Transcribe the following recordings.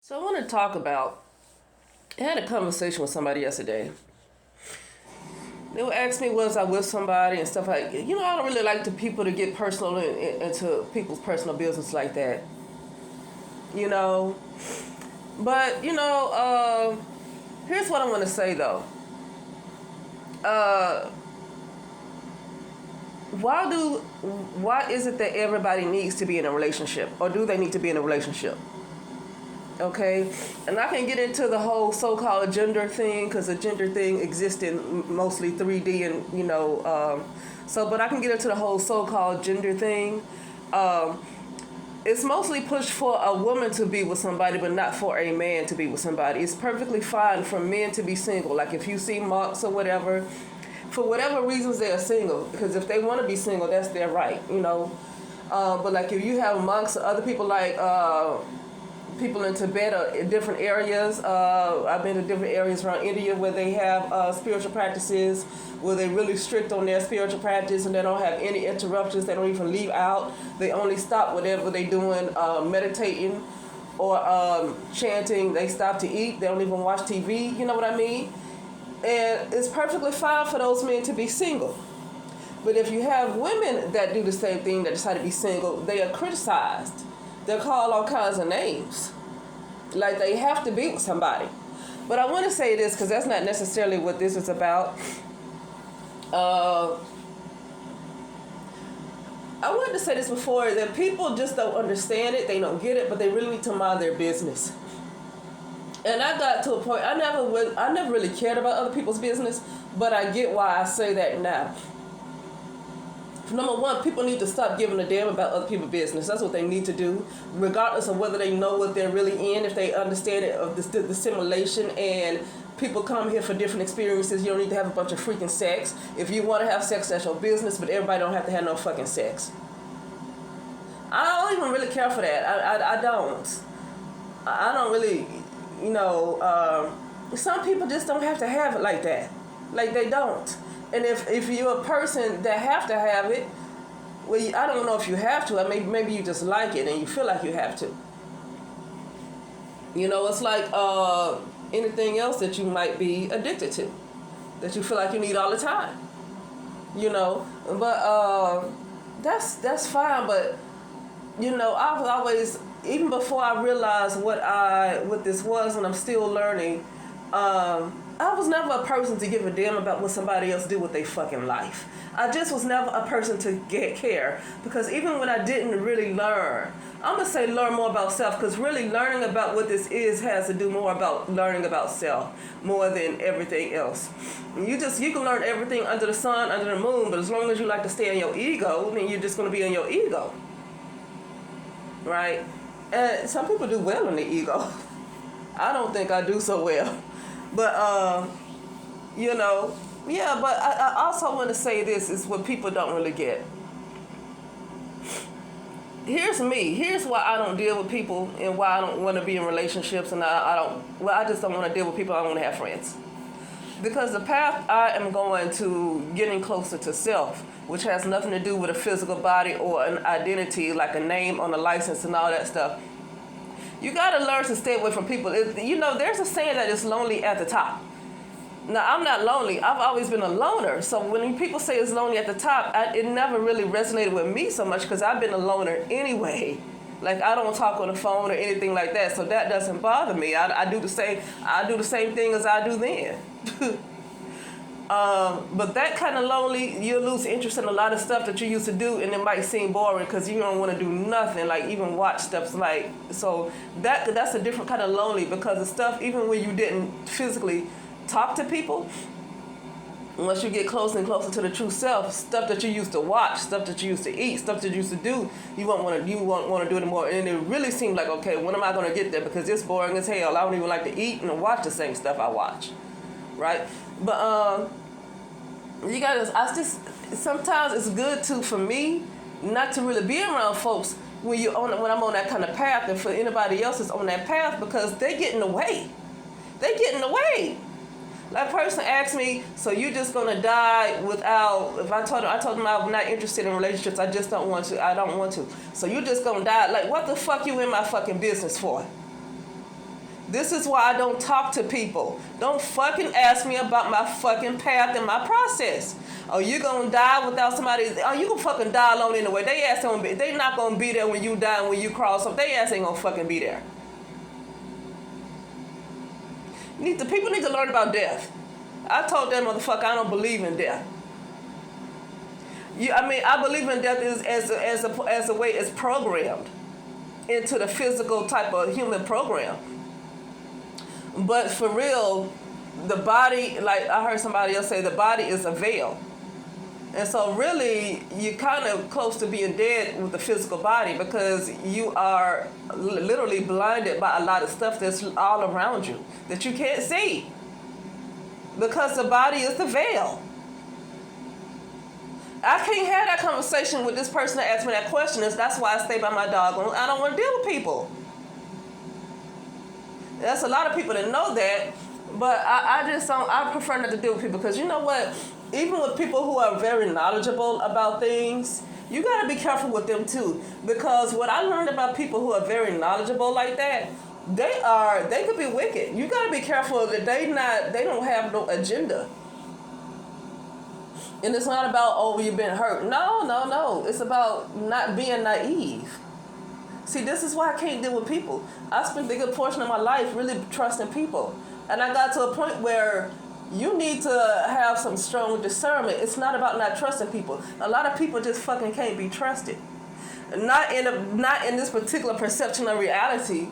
So I want to talk about, I had a conversation with somebody yesterday. They would ask me, was I with somebody and stuff like, I don't really like the people to get personal into people's personal business like that. You know, but, here's what I want to say though. Uh, why is it that everybody needs to be in a relationship, or do they need to be in a relationship? Okay, and I can get into the whole so-called gender thing because the gender thing exists in mostly 3D and but I can get into the whole so-called gender thing. It's mostly pushed for a woman to be with somebody, but not for a man to be with somebody. It's perfectly fine for men to be single. Like if you see monks or whatever, for whatever reasons they are single, because if they want to be single, that's their right, But like if you have monks or other people like people in Tibet or in different areas. I've been to different areas around India where they have spiritual practices, where they're really strict on their spiritual practice and they don't have any interruptions. They don't even leave out. They only stop whatever they're doing, meditating or chanting. They stop to eat. They don't even watch TV. You know what I mean? And it's perfectly fine for those men to be single. But if you have women that do the same thing, that decide to be single, they are criticized. They're called all kinds of names. Like they have to be with somebody. But I want to say this because that's not necessarily what this is about. I wanted to say this before, that people just don't understand it, they don't get it, but they really need to mind their business. And I got to a point, I never really cared about other people's business, but I get why I say that now. Number one, people need to stop giving a damn about other people's business. That's what they need to do, regardless of whether they know what they're really in, if they understand it, of the simulation. And people come here for different experiences. You don't need to have a bunch of freaking sex. If you want to have sex, that's your business, but everybody don't have to have no fucking sex. I don't even really care for that. I don't. I don't really, some people just don't have to have it like that. Like they don't. And if you're a person that have to have it, well, I don't know if you have to. I mean, maybe you just like it and you feel like you have to. It's like anything else that you might be addicted to, that you feel like you need all the time. But that's fine. But I've always, even before I realized what this was, and I'm still learning. I was never a person to give a damn about what somebody else do with their fucking life. I just was never a person to care, because even when I didn't really learn, I'm going to say learn more about self, because really learning about what this is has to do more about learning about self more than everything else. You can learn everything under the sun, under the moon, but as long as you like to stay in your ego, then you're just going to be in your ego. Right? And some people do well in the ego. I don't think I do so well. But, but I also want to say this is what people don't really get. Here's me. Here's why I don't deal with people and why I don't want to be in relationships, and I just don't want to deal with people. I don't want to have friends. Because the path I am going to getting closer to self, which has nothing to do with a physical body or an identity, like a name on a license and all that stuff. You got to learn to stay away from people. There's a saying that it's lonely at the top. Now, I'm not lonely. I've always been a loner. So when people say it's lonely at the top, it never really resonated with me so much because I've been a loner anyway. Like, I don't talk on the phone or anything like that, so that doesn't bother me. I do the same thing as I do then. But that kind of lonely, you'll lose interest in a lot of stuff that you used to do, and it might seem boring because you don't want to do nothing, like even watch stuff. So that's a different kind of lonely, because the stuff, even when you didn't physically talk to people, once you get closer and closer to the true self, stuff that you used to watch, stuff that you used to eat, stuff that you used to do, you won't want to do it anymore. And it really seemed like, okay, when am I going to get there? Because it's boring as hell. I don't even like to eat and watch the same stuff I watch, right? But sometimes it's good for me not to really be around folks when I'm on that kind of path, and for anybody else that's on that path, because they get in the way. That person asked me, so you just gonna die without, if I told them I'm not interested in relationships, I just don't want to, I don't want to. So you just gonna die, like what the fuck you in my fucking business for? This is why I don't talk to people. Don't fucking ask me about my fucking path and my process. Oh, you gonna die without somebody? Oh, you gonna fucking die alone anyway. They not gonna be there when you die and when you cross up. They ass ain't gonna fucking be there. People need to learn about death. I told that motherfucker I don't believe in death. I believe in death as a way it's programmed into the physical type of human program. But for real, the body, like I heard somebody else say, the body is a veil. And so really, you're kind of close to being dead with the physical body because you are literally blinded by a lot of stuff that's all around you that you can't see. Because the body is the veil. I can't have that conversation with this person that asked me that question. That's why I stay by my dog. I don't want to deal with people. There's a lot of people that know that, but I just don't. I prefer not to deal with people because you know what? Even with people who are very knowledgeable about things, you got to be careful with them too. Because what I learned about people who are very knowledgeable like that, they could be wicked. You got to be careful that they don't have no agenda. And it's not about, oh, you've been hurt. No. It's about not being naive. See, this is why I can't deal with people. I spent a good portion of my life really trusting people. And I got to a point where you need to have some strong discernment. It's not about not trusting people. A lot of people just fucking can't be trusted. Not in this particular perception of reality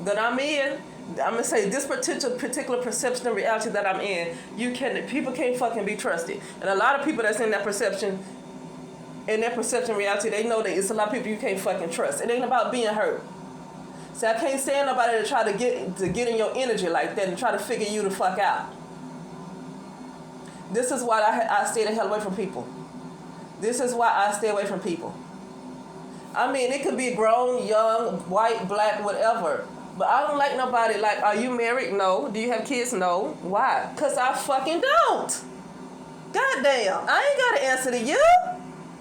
that I'm in. I'm gonna say this particular perception of reality that I'm in. People can't fucking be trusted. And a lot of people that's in that perception reality, they know that it's a lot of people you can't fucking trust. It ain't about being hurt. See, I can't stand nobody to try to get in your energy like that and try to figure you the fuck out. This is why I stay the hell away from people. This is why I stay away from people. I mean, it could be grown, young, white, black, whatever. But I don't like nobody like, are you married? No. Do you have kids? No. Why? Because I fucking don't. Goddamn. I ain't got to answer to you.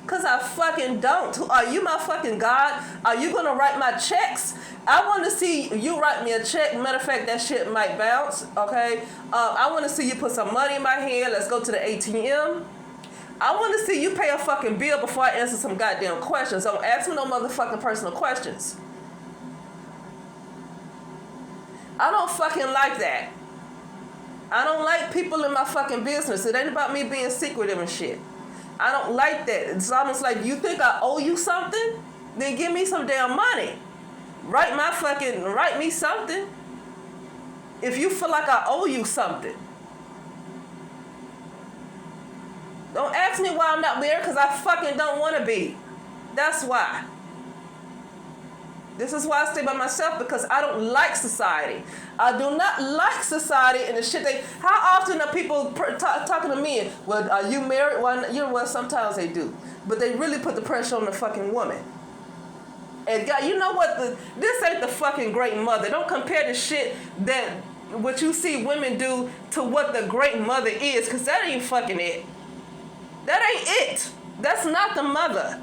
Because I fucking don't. Are you my fucking God? Are you going to write my checks? I want to see you write me a check. Matter of fact, that shit might bounce, okay? I want to see you put some money in my hand. Let's go to the ATM. I want to see you pay a fucking bill before I answer some goddamn questions. Don't ask me no motherfucking personal questions. I don't fucking like that. I don't like people in my fucking business. It ain't about me being secretive and shit. I don't like that. It's almost like, you think I owe you something? Then give me some damn money. Write me something. If you feel like I owe you something. Don't ask me why I'm not there, because I fucking don't want to be. That's why. This is why I stay by myself, because I don't like society. I do not like society and the shit how often are people talking to me? Well, are you married? Well, sometimes they do. But they really put the pressure on the fucking woman. And God, you know what? This ain't the fucking great mother. Don't compare the shit that what you see women do to what the great mother is, because that ain't fucking it. That ain't it. That's not the mother.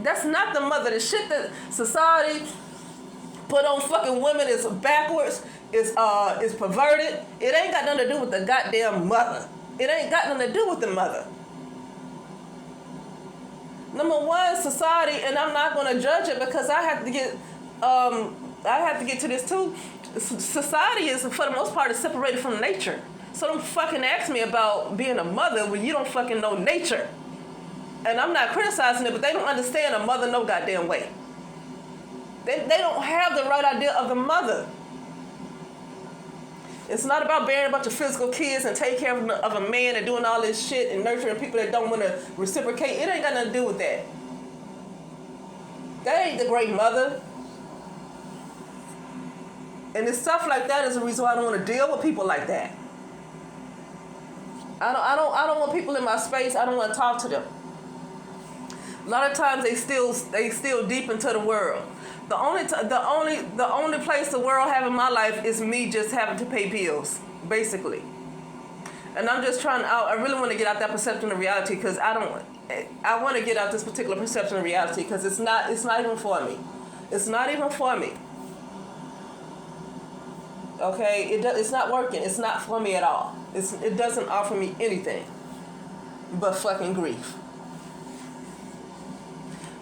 That's not the mother. The shit that society put on fucking women is backwards, is perverted. It ain't got nothing to do with the goddamn mother. It ain't got nothing to do with the mother. Number one, society, and I'm not going to judge it because I have to get to this too. Society is, for the most part, is separated from nature. So don't fucking ask me about being a mother when you don't fucking know nature. And I'm not criticizing it, but they don't understand a mother no goddamn way. They don't have the right idea of the mother. It's not about bearing a bunch of physical kids and taking care of a man and doing all this shit and nurturing people that don't want to reciprocate. It ain't got nothing to do with that. That ain't the great mother. And it's stuff like that is the reason why I don't want to deal with people like that. I don't want people in my space. I don't want to talk to them. A lot of times they still deep into the world. The only place the world have in my life is me just having to pay bills, basically. And I'm just I really want to get out that perception of reality, because I want to get out this particular perception of reality, because it's not even for me. It's not even for me. Okay, it's not working. It's not for me at all. It doesn't offer me anything but fucking grief.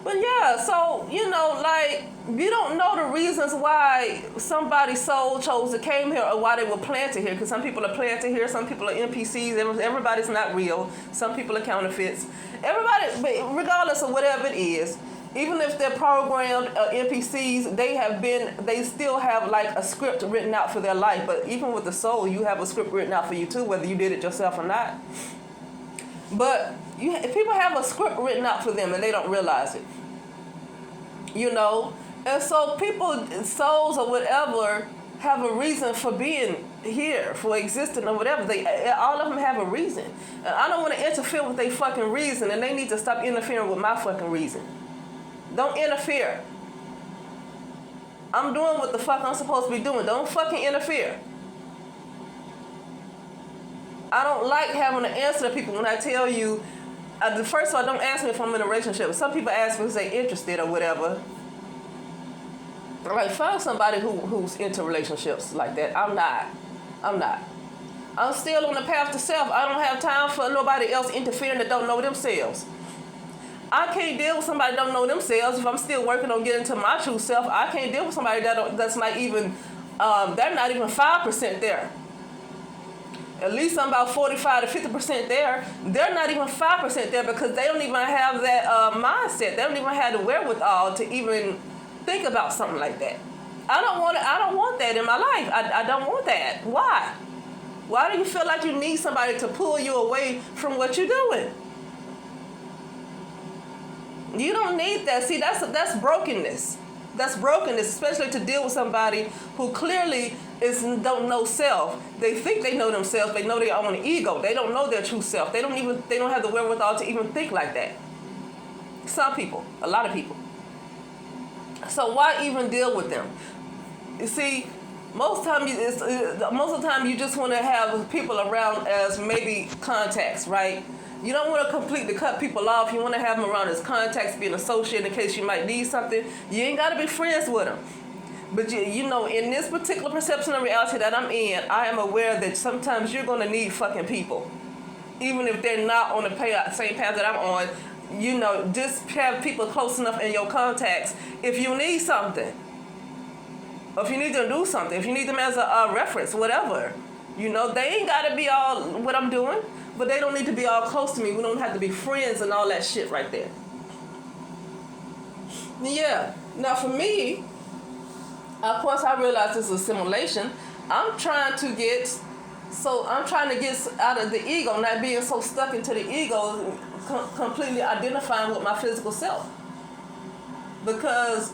But yeah, so, like, you don't know the reasons why somebody's soul chose to came here or why they were planted here. Because some people are planted here, some people are NPCs, everybody's not real. Some people are counterfeits. Everybody, but regardless of whatever it is, even if they're programmed NPCs, they still have like a script written out for their life. But even with the soul, you have a script written out for you too, whether you did it yourself or not. But people have a script written out for them and they don't realize it. And so people, souls or whatever, have a reason for being here, for existing or whatever. All of them have a reason. And I don't want to interfere with their fucking reason, and they need to stop interfering with my fucking reason. Don't interfere. I'm doing what the fuck I'm supposed to be doing. Don't fucking interfere. I don't like having to answer to people when I tell you. First of all, don't ask me if I'm in a relationship. Some people ask me if they're interested or whatever. Like, find somebody who's into relationships like that. I'm not. I'm still on the path to self. I don't have time for nobody else interfering that don't know themselves. I can't deal with somebody that don't know themselves if I'm still working on getting to my true self. I can't deal with somebody that's not even, they're not even 5% there. At least I'm about 45 to 50% there. They're not even 5% there because they don't even have that mindset. They don't even have the wherewithal to even think about something like that. I don't want that in my life. I don't want that. Why? Why do you feel like you need somebody to pull you away from what you're doing? You don't need that. See, that's brokenness. That's brokenness, especially to deal with somebody who clearly don't know self. They think they know themselves. They know their own ego. They don't know their true self. They don't have the wherewithal to even think like that. Some people, a lot of people. So why even deal with them? You see, most of the time you just want to have people around as maybe contacts, right? You don't want to completely cut people off. You want to have them around as contacts, be an associate in case you might need something. You ain't got to be friends with them. But in this particular perception of reality that I'm in, I am aware that sometimes you're going to need fucking people. Even if they're not on the same path that I'm on, just have people close enough in your contacts if you need something. Or if you need them to do something. If you need them as a reference, whatever. They ain't got to be all what I'm doing. But they don't need to be all close to me. We don't have to be friends and all that shit right there. Yeah. Now for me, of course I realize this is a simulation. I'm trying to get out of the ego, not being so stuck into the ego, completely identifying with my physical self. Because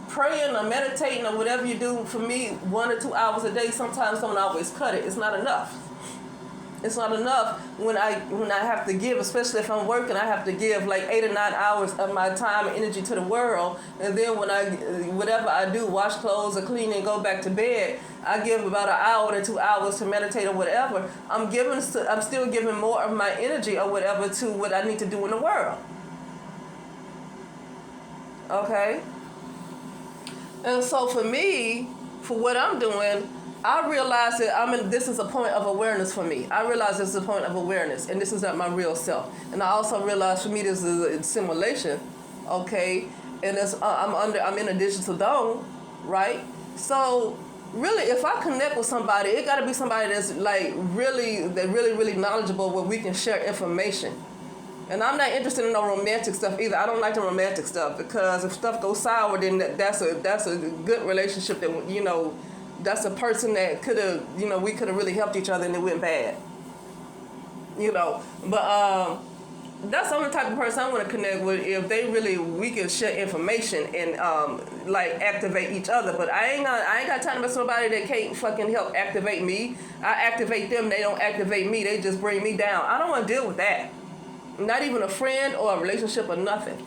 praying or meditating or whatever you do, for me, 1 or 2 hours a day sometimes don't always cut it. It's not enough. It's not enough when I have to give, especially if I'm working, I have to give like 8 or 9 hours of my time and energy to the world. And then when whatever I do, wash clothes or clean and go back to bed, I give about 1 hour to 2 hours to meditate or whatever. I'm still giving more of my energy or whatever to what I need to do in the world. Okay? And so for me, for what I'm doing, I realize that this is a point of awareness for me. I realize this is a point of awareness, and this is not my real self. And I also realize for me this is a simulation, okay? And I'm in a digital dome, right? So really, if I connect with somebody, it got to be somebody that's like really knowledgeable, where we can share information. And I'm not interested in no romantic stuff either. I don't like the romantic stuff because if stuff goes sour, then that's a good relationship that that's a person that could have, we could have really helped each other and it went bad. But that's the only type of person I want to connect with if we can share information and activate each other. But I ain't got time to mess with somebody that can't fucking help activate me. I activate them, they don't activate me, they just bring me down. I don't want to deal with that. Not even a friend or a relationship or nothing.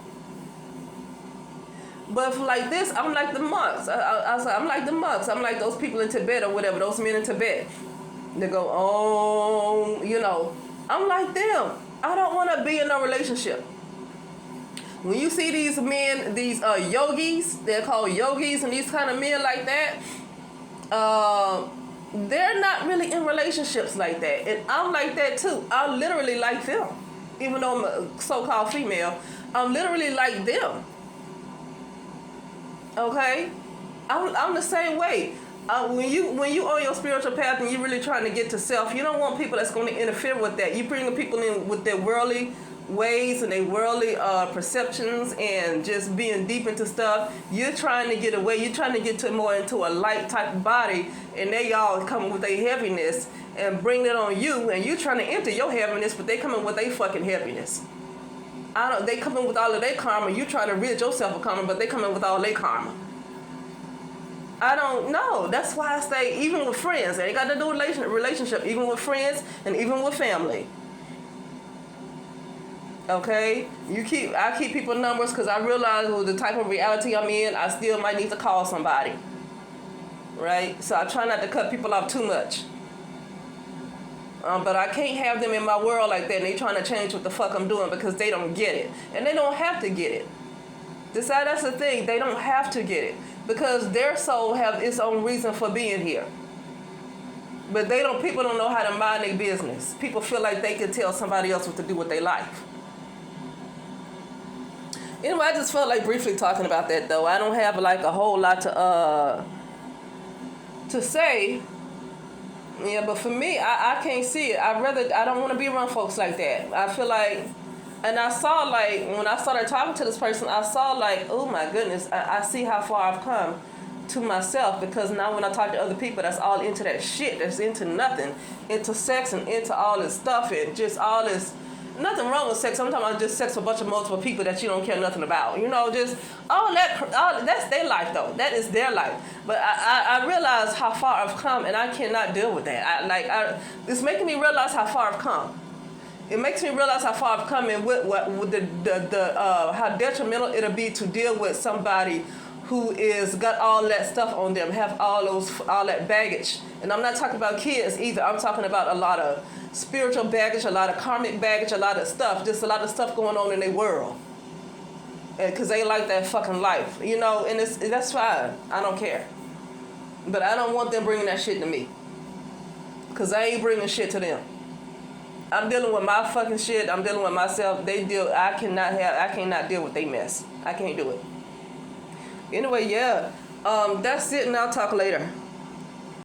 But for like this, I'm like the monks. I'm like the monks. I'm like those people in Tibet or whatever, those men in Tibet. They go, I'm like them. I don't want to be in a relationship. When you see these men, these yogis, they're called yogis, and these kind of men like that, they're not really in relationships like that. And I'm like that too. I literally like them. Even though I'm a so-called female, I'm literally like them. Okay? I'm the same way. When you on your spiritual path and you really trying to get to self, you don't want people that's going to interfere with that. You bring the people in with their worldly ways and their worldly perceptions and just being deep into stuff. You're trying to get away. You're trying to get to more into a light type of body, and they all coming with their heaviness and bring it on you, and you trying to enter your heaviness, but they coming with their fucking heaviness. They coming with all of their karma. You trying to rid yourself of karma, but they coming with all their karma. I don't know. That's why I say, even with friends, it ain't got to do with relationship, even with friends and even with family. Okay? I keep people numbers because I realize with the type of reality I'm in, I still might need to call somebody. Right? So I try not to cut people off too much. But I can't have them in my world like that and they trying to change what the fuck I'm doing because they don't get it. And they don't have to get it. That's the thing. They don't have to get it. Because their soul have its own reason for being here. But people don't know how to mind their business. People feel like they can tell somebody else what to do with their life. Anyway, I just felt like briefly talking about that though. I don't have like a whole lot to say. Yeah, but for me, I can't see it. I don't want to be around folks like that. I feel like, and I saw like, when I started talking to this person, I saw like, oh my goodness, I see how far I've come to myself, because now when I talk to other people that's all into that shit, that's into nothing, into sex and into all this stuff and just all this, nothing wrong with sex. Sometimes I just sex with a bunch of multiple people that you don't care nothing about. You know, just all that's their life though. That is their life. But I realize how far I've come and I cannot deal with that. It's making me realize how far I've come. It makes me realize how far I've come and with how detrimental it'll be to deal with somebody who is got all that stuff on them, have all that baggage. And I'm not talking about kids either. I'm talking about a lot of spiritual baggage, a lot of karmic baggage, a lot of stuff, just a lot of stuff going on in their world. Because they like that fucking life, you know, and that's fine. I don't care. But I don't want them bringing that shit to me. Because I ain't bringing shit to them. I'm dealing with my fucking shit. I'm dealing with myself. I cannot deal with their mess. I can't do it. Anyway, yeah. That's it, and I'll talk later.